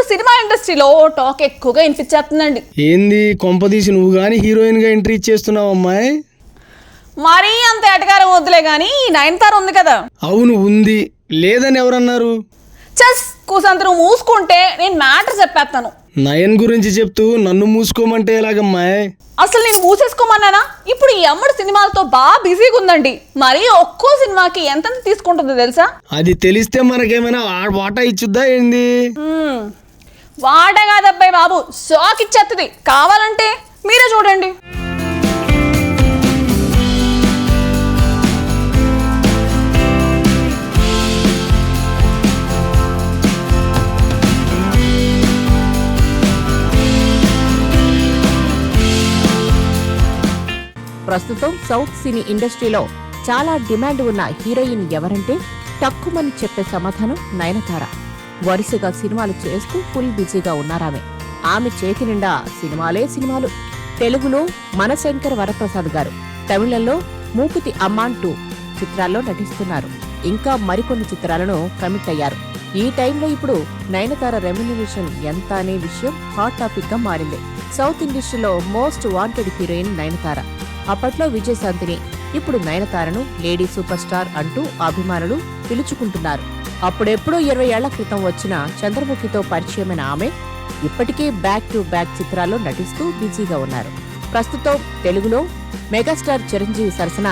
Cinema ఇండస్ట్రీలో talk ఎక్కువగా వినిపించేస్తుందండి. ఏంది కొంపదీసి నువ్వు గాని హీరోయిన్ గా ఎంట్రీ ఇచ్చేస్తున్నావు అమ్మాయి? మరీ అంత ఎటకారం వద్దులే గానీ నయనతార ఉంది కదా. అవును ఉంది, లేదని ఎవరన్నారు? చస్ కూసంతరు మూసుకుంటే నేను మ్యాటర్ చెప్పేస్తాను. నయన్ గురించి చెప్తూ నన్ను మూసుకోమంటే ఎలాగమ్మాయి? అసలు నేను మూసేసుకోమన్నానా? ఇప్పుడు ఈ అమ్మడు సినిమాలతో బాగా బిజీగా ఉందండి. మరి ఒక్కో సినిమాకి ఎంత తీసుకుంటుందో తెలుసా? అది తెలిస్తే మనకేమైనా వాటా ఇచ్చుద్దా ఏంది? వాటా కాదబ్బాయి బాబు, షాక్ ఇచ్చేస్తుంది. కావాలంటే మీరే చూడండి. ప్రస్తుతం సౌత్ సినీ ఇండస్ట్రీలో చాలా డిమాండ్ ఉన్న హీరోయిన్ ఎవరంటే తక్కువని చెప్పే సమాధానం నయనతార. వరుసగా సినిమాలు చేస్తూ ఫుల్ బిజీగా ఉన్నారామె. ఆమె చేతి నిండా సినిమాలు. తెలుగులో మనశంకర్ వరప్రసాద్ గారు, తమిళంలో మూకుతి అమ్మాన్ 2 చిత్రాల్లో నటిస్తున్నారు. ఇంకా మరికొన్ని చిత్రాలను కమిట్ అయ్యారు. ఈ టైంలో ఇప్పుడు నయనతార రెమ్యునరేషన్ ఎంత అనే విషయం హాట్ టాపిక్ గా మారింది. సౌత్ ఇండస్ట్రీలో మోస్ట్ వాంటెడ్ హీరోయిన్ నయనతార. అప్పట్లో విజయశాంతిని, ఇప్పుడు నయనతారను లేడీ సూపర్ స్టార్ అంటూ అభిమానులు పిలుచుకుంటున్నారు. అప్పుడెప్పుడో 20 ఏళ్ల క్రితం వచ్చిన చంద్రముఖితో పరిచయమైన ఆమె ఇప్పటికే బ్యాక్ టు బ్యాక్ చిత్రాల్లో నటిస్తూ బిజీగా ఉన్నారు. ప్రస్తుతం తెలుగులో మెగాస్టార్ చిరంజీవి సరసన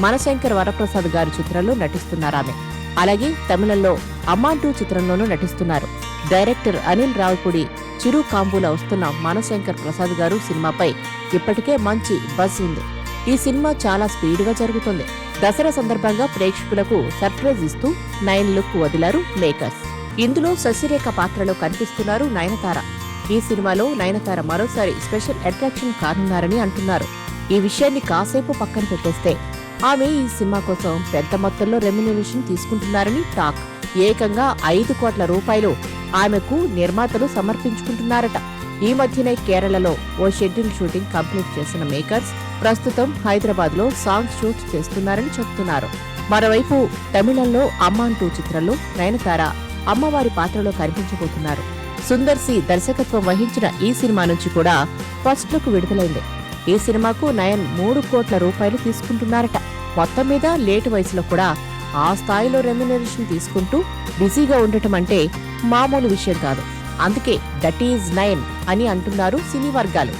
మనశంకర్ వరప్రసాద్ గారి చిత్రంలో నటిస్తున్నారామె. అలాగే తమిళంలో అమ్మాన్ 2 చిత్రంలోనూ నటిస్తున్నారు. డైరెక్టర్ అనిల్ రావిపూడి చిరు కాంబూలో వస్తున్న మనశంకర్ ప్రసాద్ గారు సినిమాపై ఇప్పటికే మంచి బజ్ ఉంది. ఈ సినిమా చాలా స్పీడ్గా జరుగుతుంది. దసరా సందర్భంగా ప్రేక్షకులకు సర్ప్రైజ్ ఇస్తూ 9 లుక్ వదిలారు మేకర్స్. ఇందులో శశిరేఖ పాత్రలో కనిపిస్తున్నారు నయనతార. ఈ సినిమాలో నయనతార మరోసారి స్పెషల్ అట్రాక్షన్ కానున్నారని అంటున్నారు. ఈ విషయాన్ని కాసేపు పక్కన పెట్టేస్తే ఆమె ఈ సినిమా కోసం పెద్ద మొత్తంలో రెమ్యునరేషన్ తీసుకుంటున్నారని టాక్. ఏకంగా 5 కోట్ల రూపాయలు ఆమెకు నిర్మాతలు సమర్పించుకుంటున్నారట. ఈ మధ్యనే కేరళలో ఓ షెడ్యూల్ షూటింగ్ కంప్లీట్ చేసిన మేకర్స్ ప్రస్తుతం హైదరాబాద్ లో సాంగ్ షూట్ చేస్తున్నారని చెప్తున్నారు. మరోవైపు తమిళంలో అమ్మాన్ 2 చిత్రంలో నయనతార అమ్మవారి పాత్రలో కనిపించబోతున్నారు. సుందర్ సి దర్శకత్వం వహించిన ఈ సినిమా నుంచి కూడా ఫస్ట్ లుక్ విడుదలైంది. ఈ సినిమాకు నయన్ 3 కోట్ల రూపాయలు తీసుకుంటున్నారట. మొత్తం మీద లేటు వయసులో కూడా ఆ స్థాయిలో రెమ్యునరేషన్ తీసుకుంటూ బిజీగా ఉండటం అంటే మామూలు విషయం కాదు. అందుకే దట్ ఈజ్ నయన్ అని అంటున్నారు సినీ వర్గాలు.